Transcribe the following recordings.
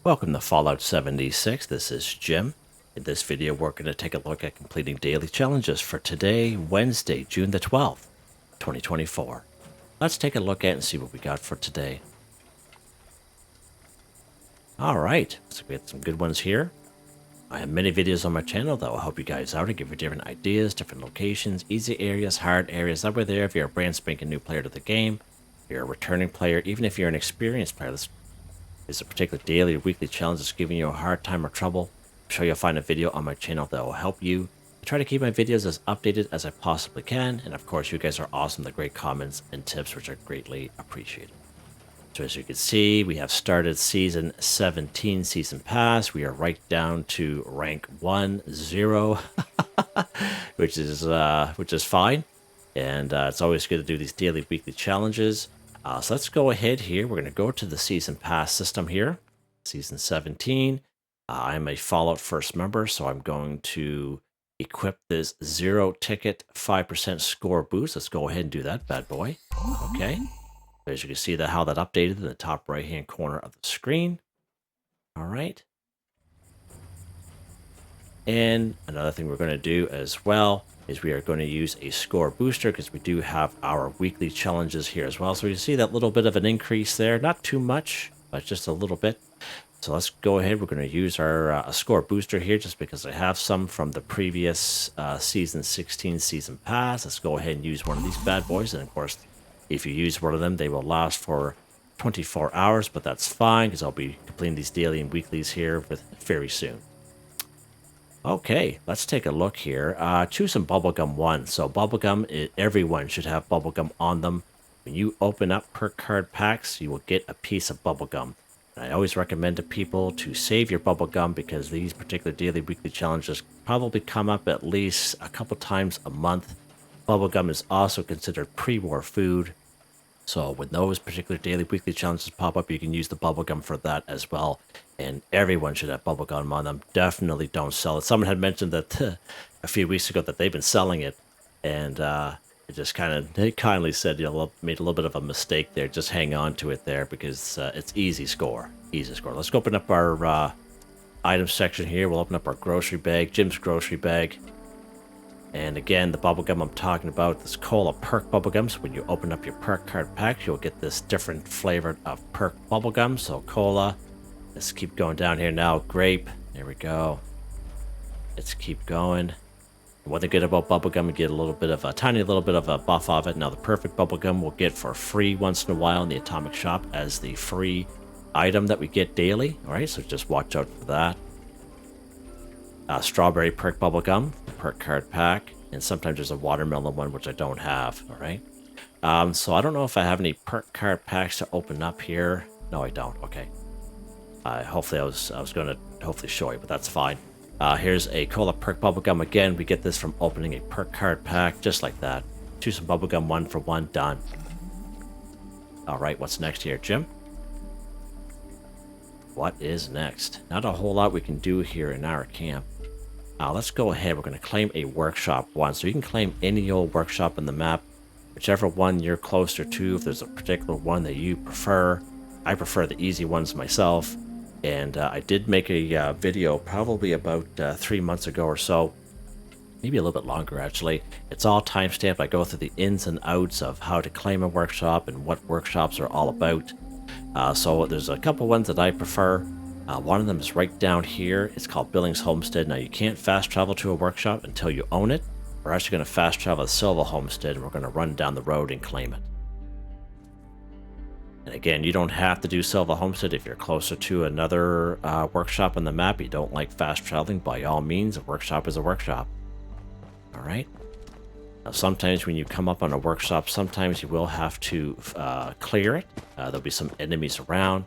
Welcome to Fallout 76. This is Jim. In this video, we're going to take a look at completing daily challenges for today, Wednesday, June the 12th, 2024. Let's take a look at and see what we got for today. All right, so we got some good ones here. I have many videos on my channel that will help you guys out and give you different ideas, different locations, easy areas, hard areas. That way there, if you're a brand spanking new player to the game, if you're a returning player, even if you're an experienced player, this is a particular daily or weekly challenge that's giving you a hard time or trouble. I'm sure you'll find a video on my channel that will help you. I try to keep my videos as updated as I possibly can, and of course you guys are awesome. The great comments and tips, which are greatly appreciated. So as you can see, we have started season 17 season pass. We are right down to rank 1-0, which is fine. And it's always good to do these daily, weekly challenges. So let's go ahead here. We're going to go to the season pass system here, season 17. I'm a Fallout First member, so I'm going to equip this 0 ticket 5% score boost. Let's go ahead and do that bad boy. Okay. As you can see how that updated in the top right hand corner of the screen. All right. And another thing we're going to do as well is we are going to use a score booster because we do have our weekly challenges here as well. So you see that little bit of an increase there. Not too much, but just a little bit. So let's go ahead. We're going to use our score booster here just because I have some from the previous season 16 season pass. Let's go ahead and use one of these bad boys. And of course, if you use one of them, they will last for 24 hours, but that's fine because I'll be completing these daily and weeklies here very soon. Okay, let's take a look here. Choose some Bubblegum 1. So Bubblegum, everyone should have Bubblegum on them. When you open up perk card packs, you will get a piece of Bubblegum. And I always recommend to people to save your Bubblegum because these particular daily, weekly challenges probably come up at least a couple times a month. Bubblegum is also considered pre-war food. So when those particular daily, weekly challenges pop up, you can use the Bubblegum for that as well. And everyone should have Bubblegum on them. Definitely don't sell it. Someone had mentioned that a few weeks ago that they've been selling it. And it just they kindly said, made a little bit of a mistake there. Just hang on to it there because it's easy score. Easy score. Let's go open up our item section here. We'll open up our grocery bag, Jim's grocery bag. And again, the bubblegum I'm talking about, this cola perk bubblegum. So when you open up your perk card packs, you'll get this different flavor of perk bubblegum. So cola. Let's keep going down here now. Grape. There we go. Let's keep going. One thing good about bubblegum, you get a tiny little bit of a buff of it. Now the perfect bubblegum we'll get for free once in a while in the Atomic Shop as the free item that we get daily. All right, so just watch out for that. Strawberry perk bubblegum, perk card pack, and sometimes there's a watermelon one which I don't have. All right, so I don't know if I have any perk card packs to open up here. No, I don't. Okay, hopefully I was going to hopefully show you, but that's fine. Here's a cola perk bubblegum. Again, we get this from opening a perk card pack, just like that. Choose some bubblegum 1 for 1, done. All right, what's next here, Jim? What is next? Not a whole lot we can do here in our camp. Let's go ahead. We're going to claim a workshop 1. So you can claim any old workshop in the map, whichever one you're closer to. If there's a particular one that you prefer, I prefer the easy ones myself. And I did make a video probably about 3 months ago or so, maybe a little bit longer actually. It's all timestamped. I go through the ins and outs of how to claim a workshop and what workshops are all about. So there's a couple ones that I prefer. One of them is right down here. It's called Billings Homestead. Now you can't fast travel to a workshop until you own it. We're actually going to fast travel to Silva Homestead and we're going to run down the road and claim it. And again, you don't have to do Silva Homestead if you're closer to another workshop on the map. You don't like fast traveling, by all means, a workshop is a workshop. All right. Now, sometimes when you come up on a workshop, sometimes you will have to clear it. There'll be some enemies around.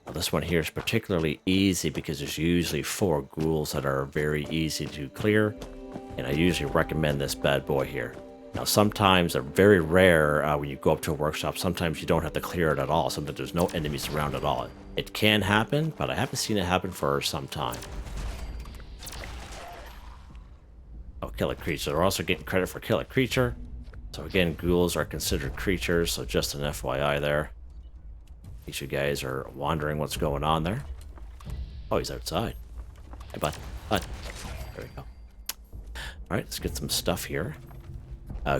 Now, this one here is particularly easy because there's usually 4 ghouls that are very easy to clear. And I usually recommend this bad boy here. Now, sometimes they're very rare when you go up to a workshop. Sometimes you don't have to clear it at all. Sometimes there's no enemies around at all. It can happen, but I haven't seen it happen for some time. Oh, kill a creature. They're also getting credit for kill a creature. So again, ghouls are considered creatures, so just an FYI there. In case you guys are wondering what's going on there. Oh, he's outside. Hey, bud. Bud. There we go. All right, let's get some stuff here.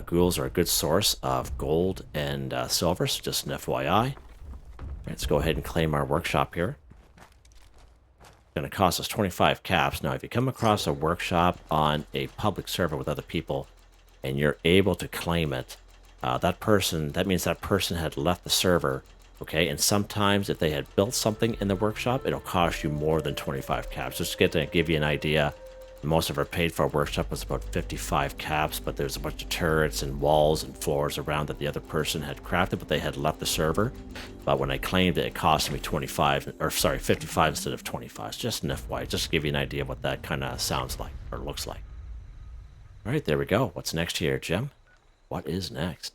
Ghouls are a good source of gold and silver, so just an FYI. All right, let's go ahead and claim our workshop here. It's going to cost us 25 caps. Now, if you come across a workshop on a public server with other people and you're able to claim it, that means that person had left the server, okay? And sometimes if they had built something in the workshop, it'll cost you more than 25 caps. Just to give you an idea, most of our paid for workshop was about 55 caps, but there's a bunch of turrets and walls and floors around that the other person had crafted, but they had left the server. But when I claimed it, it cost me 55 instead of 25. It's just an FYI, just to give you an idea of what that kind of sounds like or looks like. All right, there we go. What's next here, Jim? What is next?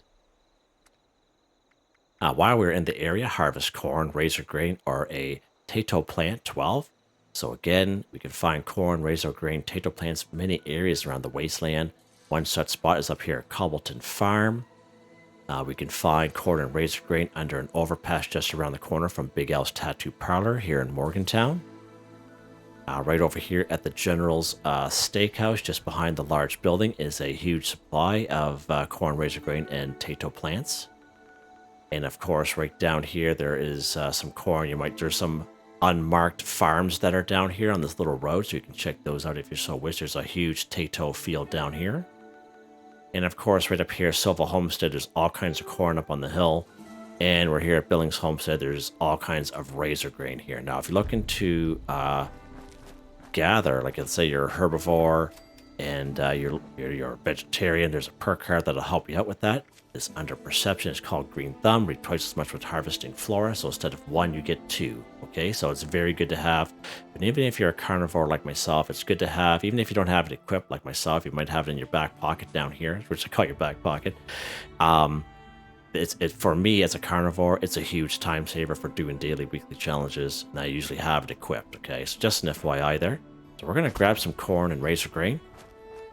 While we're in the area, harvest corn, Razorgrain, or a Tato plant 12. So again, we can find corn, Razorgrain, Tato plants, many areas around the wasteland. One such spot is up here at Cobbleton Farm. We can find corn and Razorgrain under an overpass just around the corner from Big Al's Tattoo Parlor here in Morgantown. Right over here at the General's Steakhouse, just behind the large building, is a huge supply of corn, Razorgrain, and Tato plants. And of course, right down here, there is some corn. There's some unmarked farms that are down here on this little road, so you can check those out if you so wish. There's a huge Tato field down here. And of course, right up here, Silva Homestead, there's all kinds of corn up on the hill. And we're here at Billings Homestead, there's all kinds of Razorgrain here. Now, if you're looking to gather, like let's say you're a herbivore and you're a vegetarian, there's a perk card that'll help you out with that. It's under perception. It's called Green Thumb. Read twice as much with harvesting flora. So instead of 1, you get 2. Okay, so it's very good to have. And even if you're a carnivore like myself, it's good to have. Even if you don't have it equipped like myself, you might have it in your back pocket down here, which I call your back pocket. For me as a carnivore, it's a huge time saver for doing daily, weekly challenges. And I usually have it equipped. Okay, so just an FYI there. So we're going to grab some corn and Razorgrain.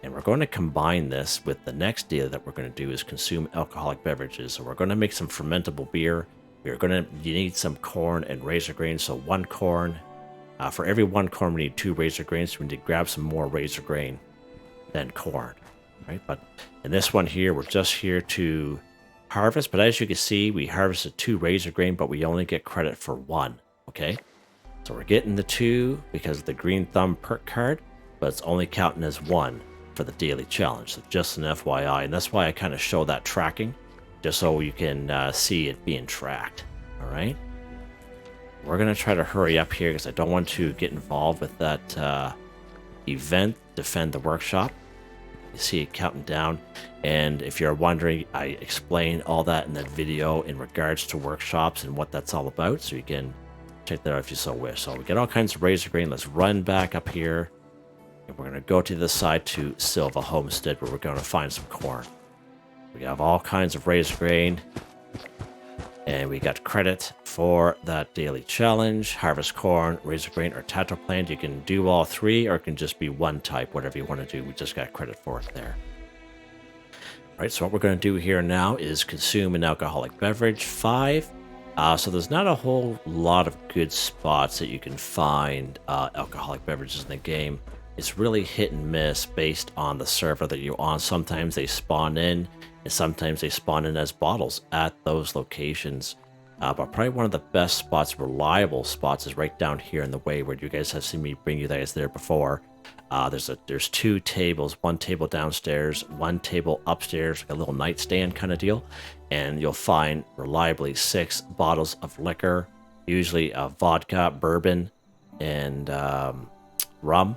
And we're going to combine this with the next deal that we're going to do is consume alcoholic beverages. So we're going to make some fermentable beer. You need some corn and Razorgrain. So 1 corn. For every 1 corn, we need 2 Razorgrains. So we need to grab some more Razorgrain than corn. Right? But in this one here, we're just here to harvest. But as you can see, we harvested 2 Razorgrain, but we only get credit for 1. Okay? So we're getting the 2 because of the Green Thumb perk card, but it's only counting as 1. For the daily challenge. So just an FYI, and that's why I kind of show that tracking, just so you can see it being tracked. All right, we're gonna try to hurry up here because I don't want to get involved with that event, defend the workshop. You see it counting down, and if you're wondering, I explain all that in that video in regards to workshops and what that's all about, so you can check that out if you so wish. So we get all kinds of Razorgrain. Let's run back up here. And we're going to go to the side to Silva Homestead where we're going to find some corn. We have all kinds of Razorgrain. And we got credit for that daily challenge. Harvest corn, Razorgrain, or Tato plant. You can do all 3 or it can just be 1 type, whatever you want to do. We just got credit for it there. All right, so what we're going to do here now is consume an alcoholic beverage, 5. So there's not a whole lot of good spots that you can find alcoholic beverages in the game. It's really hit and miss based on the server that you're on. Sometimes they spawn in, and sometimes they spawn in as bottles at those locations. But probably one of the best spots, reliable spots, is right down here in the way where you guys have seen me bring you guys there before. There's 2 tables, 1 table downstairs, 1 table upstairs, like a little nightstand kind of deal. And you'll find reliably 6 bottles of liquor, usually vodka, bourbon, and rum.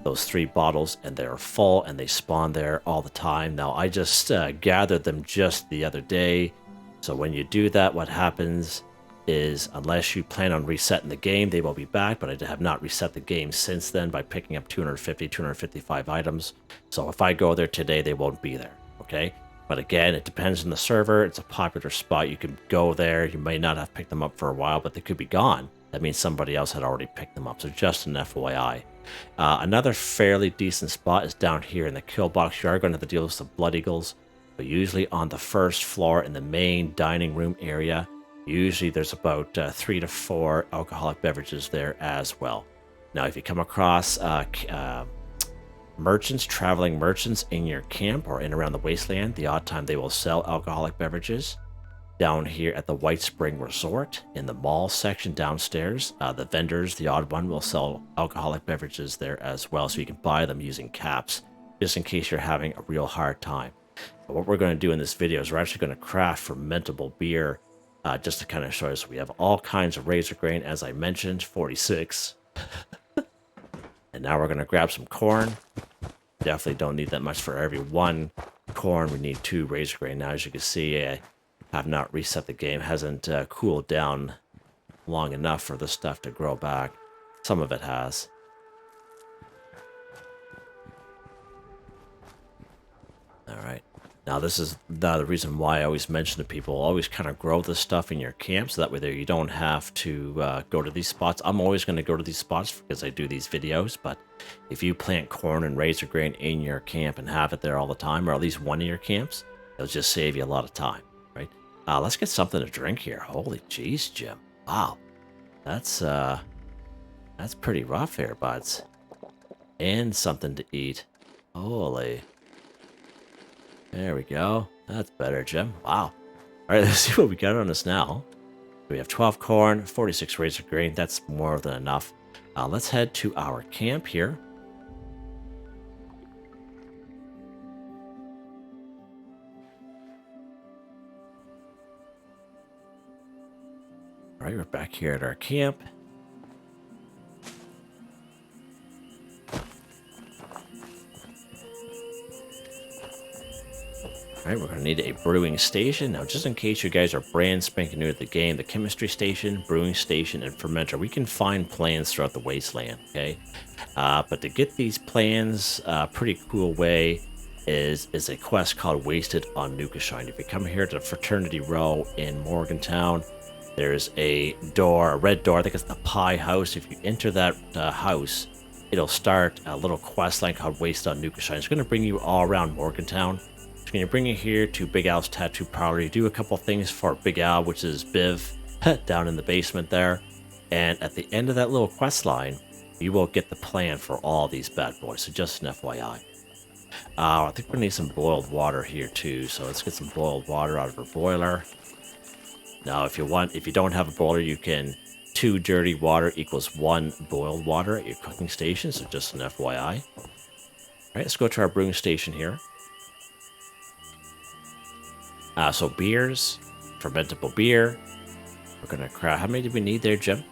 Those 3 bottles, and they're full, and they spawn there all the time. Now, I just gathered them just the other day. So when you do that, what happens is, unless you plan on resetting the game, they will be back. But I have not reset the game since then by picking up 255 items. So if I go there today, they won't be there. Okay? But again, it depends on the server. It's a popular spot. You can go there. You may not have picked them up for a while, but they could be gone. That means somebody else had already picked them up. So just an FYI. Another fairly decent spot is down here in the kill box. You are going to have to deal with some blood eagles, but usually on the 1st floor in the main dining room area. Usually there's about 3 to 4 alcoholic beverages there as well. Now, if you come across merchants, traveling merchants in your camp or in around the wasteland, the odd time they will sell alcoholic beverages. Down here at the White Spring Resort, in the mall section downstairs, the vendors, the odd one, will sell alcoholic beverages there as well, so you can buy them using caps, just in case you're having a real hard time. But what we're going to do in this video is we're actually going to craft fermentable beer, just to kind of show you. So we have all kinds of Razorgrain, as I mentioned, 46. And now we're going to grab some corn. Definitely don't need that much for every one corn. We need 2 Razorgrain. Now, as you can see, I have not reset the game. Hasn't cooled down long enough for this stuff to grow back. Some of it has. All right. Now, this is the reason why I always mention to people, always kind of grow this stuff in your camp, so that way there you don't have to go to these spots. I'm always going to go to these spots because I do these videos, but if you plant corn and Razorgrain in your camp and have it there all the time, or at least one of your camps, it'll just save you a lot of time, right? Let's get something to drink here. Holy jeez, Jim. Wow. That's pretty rough here, buds. And something to eat. Holy. There we go. That's better, Jim. Wow. All right, let's see what we got on us now. We have 12 corn, 46 Razorgrain. That's more than enough. Let's head to our camp here. All right, we're back here at our camp. All right, we're going to need a brewing station. Now, just in case you guys are brand spanking new at the game, the chemistry station, brewing station, and fermenter, we can find plans throughout the wasteland, okay? But to get these plans, a pretty cool way is a quest called Wasted on Nukashine. If you come here to Fraternity Row in Morgantown, there's a door, a red door, I think it's the Pie House. If you enter that house, it'll start a little quest line called Wasted on Nukashine. It's going to bring you all around Morgantown. It's going to bring you here to Big Al's Tattoo Parlor. You do a couple things for Big Al, which is Biv, down in the basement there. And at the end of that little quest line, you will get the plan for all these bad boys. So just an FYI. I think we're going to need some boiled water here too. So let's get some boiled water out of our boiler. Now, if you don't have a boiler, you can 2 dirty water equals 1 boiled water at your cooking station. So just an FYI. All right, let's go to our brewing station here. So beers, fermentable beer. We're going to craft. How many do we need there, Jim?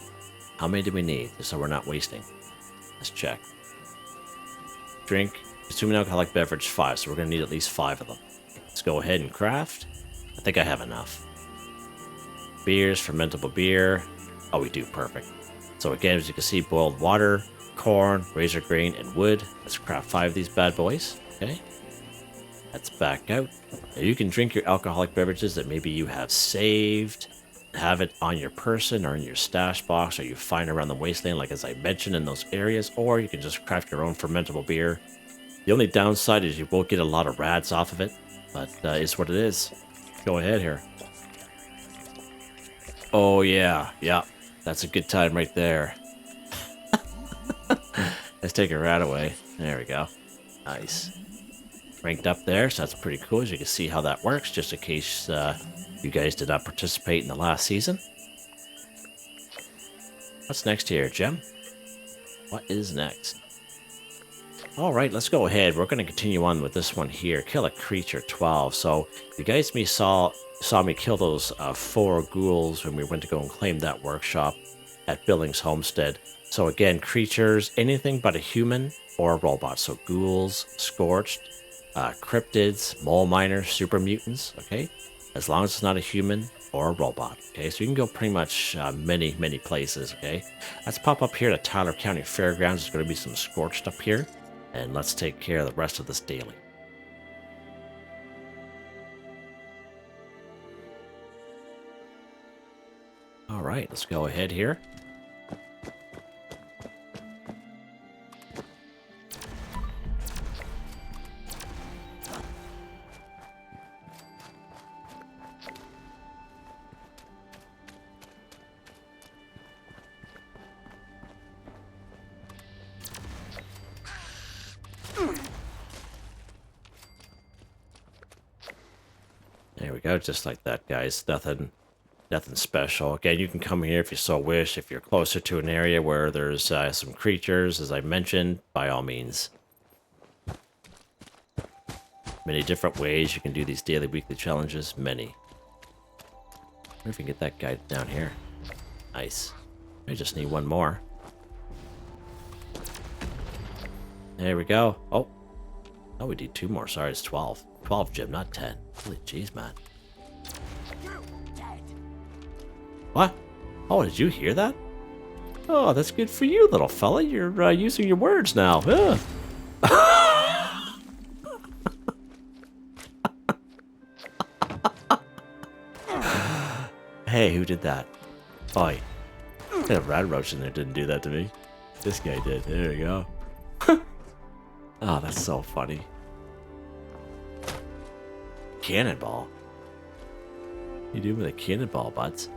How many do we need? Just so we're not wasting. Let's check. Drink, consuming alcoholic beverage, 5. So we're going to need at least 5 of them. Let's go ahead and craft. I think I have enough. Beers, fermentable beer. Oh, we do. Perfect. So again, as you can see, boiled water, corn, Razorgrain, and wood. Let's craft 5 of these bad boys. Okay. Let's back out. Now you can drink your alcoholic beverages that maybe you have saved, have it on your person or in your stash box, or you find around the wasteland, like as I mentioned in those areas, or you can just craft your own fermentable beer. The only downside is you will get a lot of rads off of it, but it's what it is. Go ahead here. Oh yeah, that's a good time right there. Let's take a rat away. There we go. Nice. Ranked up there, so that's pretty cool. As you can see how that works, just in case you guys did not participate in the last season. What's next here, Jim? What is next? All right, let's go ahead. We're going to continue on with this one here. Kill a creature 12. So you guys saw me kill those 4 ghouls when we went to go and claim that workshop at Billings Homestead. So again, creatures, anything but a human or a robot. So ghouls, scorched, cryptids, mole miners, super mutants, okay? As long as it's not a human or a robot, okay? So you can go pretty much many places, okay? Let's pop up here to Tyler County Fairgrounds. There's going to be some scorched up here. And let's take care of the rest of this daily. All right, let's go ahead here. go, just like that, guys. Nothing special. Again, you can come here if you so wish. If you're closer to an area where there's some creatures, as I mentioned, by all means. Many different ways you can do these daily, weekly challenges. Many. I wonder if we can get that guy down here. Nice. I just need one more. There we go. Oh, we need 2 more. Sorry, it's 12. 12, Jim, not 10. Holy jeez, man. What? Oh, did you hear that? Oh, that's good for you, little fella. You're using your words now. Hey, who did that? Oi. That rat roach in there didn't do that to me. This guy did. There we go. Oh, that's so funny. Cannonball. What you doing with a cannonball, buds?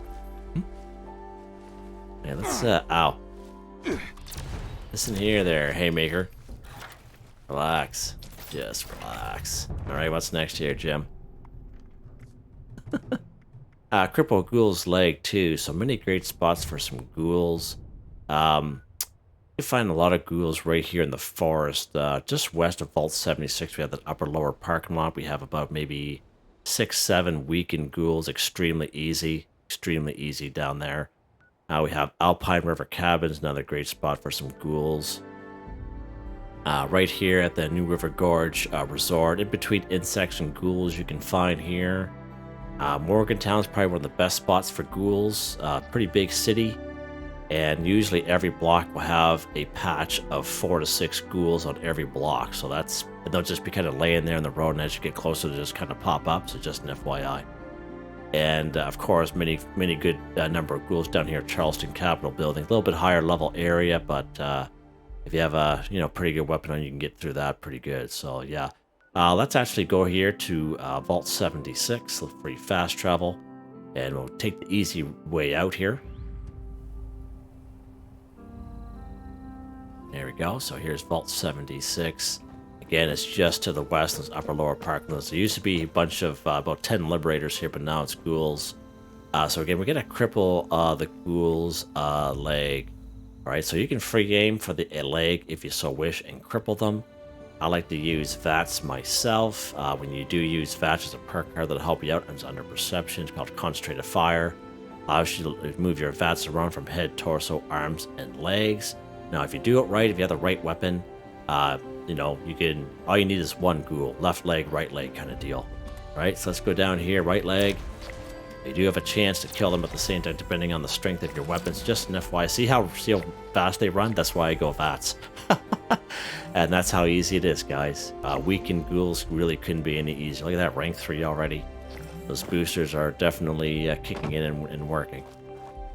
Yeah, let's, ow. Listen here there, haymaker. Relax. Just relax. Alright, what's next here, Jim? Cripple Ghoul's leg, too. So many great spots for some ghouls. You find a lot of ghouls right here in the forest. Just west of Vault 76, we have the upper lower parking lot. We have about maybe 6, 7 weakened ghouls. Extremely easy down there. We have Alpine River Cabins, another great spot for some ghouls. Right here at the New River Gorge Resort, in between insects and ghouls, you can find here. Morgantown is probably one of the best spots for ghouls. Pretty big city, and usually every block will have a patch of 4 to 6 ghouls on every block. So they'll just be kind of laying there in the road, and as you get closer, they just kind of pop up. So just an FYI. And of course, many good number of ghouls down here at Charleston Capitol Building. A little bit higher level area, but if you have a pretty good weapon on, you can get through that pretty good. So yeah, let's actually go here to Vault 76 for fast travel, and we'll take the easy way out here. There we go. So here's Vault 76. Again, it's just to the west. Those upper lower parking lots. There used to be a bunch of about 10 liberators here, but now it's ghouls. So again, we're gonna cripple the ghouls leg. All right, so you can free aim for the leg if you so wish and cripple them. I like to use VATS myself. When you do use VATS, there's a perk card that'll help you out. It's under perception. It's called Concentrated Fire. Allows you to move your VATS around from head, torso, arms, and legs. Now, if you do it right, if you have the right weapon, you can. All you need is one ghoul, left leg, right leg, kind of deal. All right, so let's go down here, right leg. You do have a chance to kill them at the same time, depending on the strength of your weapons. Just an FYI. See how fast they run? That's why I go VATS. And that's how easy it is, guys. Weakened ghouls really couldn't be any easier. Look at that, rank 3 already. Those boosters are definitely kicking in and working.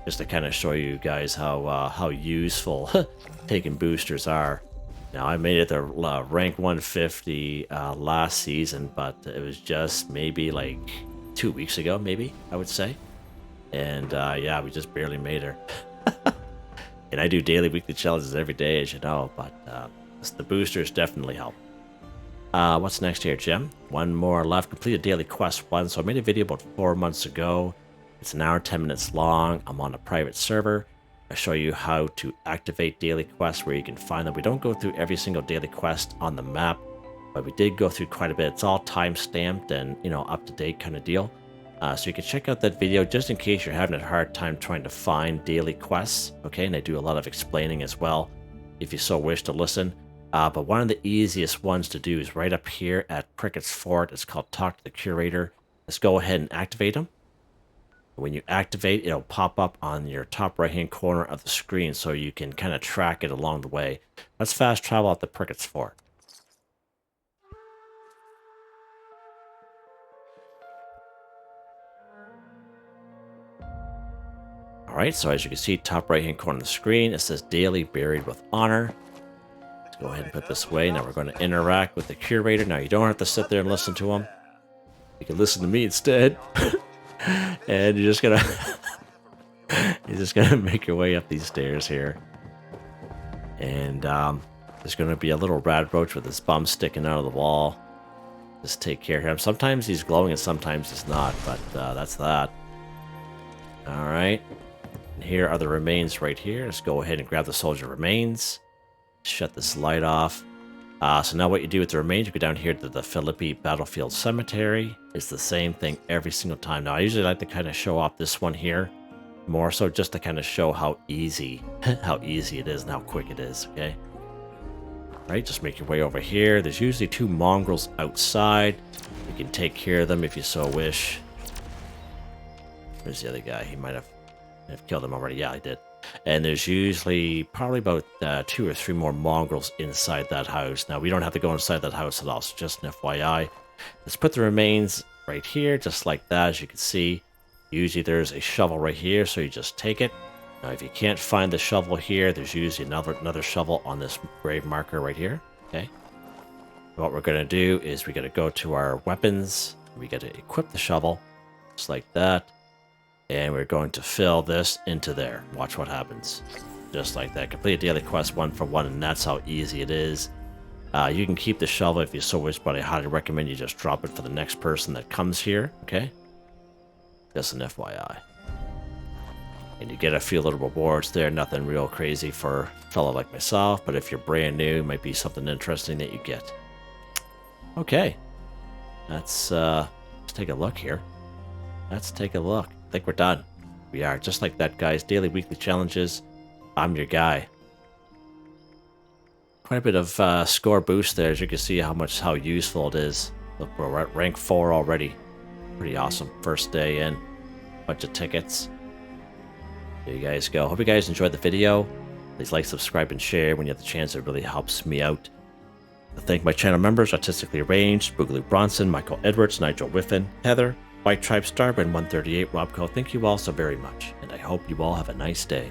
Just to kind of show you guys how useful taking boosters are. Now, I made it to rank 150 last season, but it was just maybe like 2 weeks ago, maybe, I would say. And yeah, we just barely made her. And I do daily, weekly challenges every day, as you know, but the boosters definitely help. What's next here, Jim? One more left. Complete a daily quest 1. So I made a video about 4 months ago. It's an hour, 10 minutes long. I'm on a private server. I show you how to activate daily quests, where you can find them. We don't go through every single daily quest on the map, but we did go through quite a bit. It's all time-stamped and, up to date kind of deal. So you can check out that video just in case you're having a hard time trying to find daily quests. Okay, and I do a lot of explaining as well, if you so wish to listen. But one of the easiest ones to do is right up here at Cricket's Fort. It's called Talk to the Curator. Let's go ahead and activate them. When you activate, it'll pop up on your top right-hand corner of the screen, so you can kind of track it along the way. Let's fast travel out the Cricket's Fort. Alright, so as you can see, top right-hand corner of the screen, it says Daily Buried with Honor. Let's go ahead and put this away. Now we're going to interact with the Curator. Now you don't have to sit there and listen to him. You can listen to me instead. And you're just gonna make your way up these stairs here, and there's gonna be a little rad roach with his bum sticking out of the wall. Just take care of him. Sometimes he's glowing and sometimes he's not, but that's that. Alright. And here are the remains right here. Let's go ahead and grab the soldier remains. Shut this light off. So now what you do with the remains, you go down here to the Philippi Battlefield Cemetery. It's the same thing every single time. Now, I usually like to kind of show off this one here. More so just to kind of show how easy it is and how quick it is, okay? Right, just make your way over here. There's usually 2 mongrels outside. You can take care of them if you so wish. Where's the other guy? He might have killed him already. Yeah, I did. And there's usually probably about 2 or 3 more mongrels inside that house. Now, we don't have to go inside that house at all, so just an FYI. Let's put the remains right here, just like that, as you can see. Usually there's a shovel right here, so you just take it. Now, if you can't find the shovel here, there's usually another shovel on this grave marker right here, okay? What we're going to do is we got to go to our weapons. We got to equip the shovel, just like that. And we're going to fill this into there. Watch what happens. Just like that. Complete a daily quest 1 for 1, and that's how easy it is. You can keep the shovel if you so wish, but I highly recommend you just drop it for the next person that comes here, okay? Just an FYI. And you get a few little rewards there. Nothing real crazy for a fellow like myself, but if you're brand new, it might be something interesting that you get. Okay. Let's take a look here. Let's take a look. I think we're done. We are. Just like that, guys. Daily, weekly challenges. I'm your guy. Quite a bit of score boost there, as you can see how useful it is. Look, we're at rank 4 already. Pretty awesome. First day in. Bunch of tickets. There you guys go. Hope you guys enjoyed the video. Please like, subscribe, and share when you have the chance. It really helps me out. I thank my channel members, Artistically Arranged, Boogaloo Bronson, Michael Edwards, Nigel Wiffen, Heather, Whitetribe, Starburn 138, Robco. Thank you all so very much, and I hope you all have a nice day.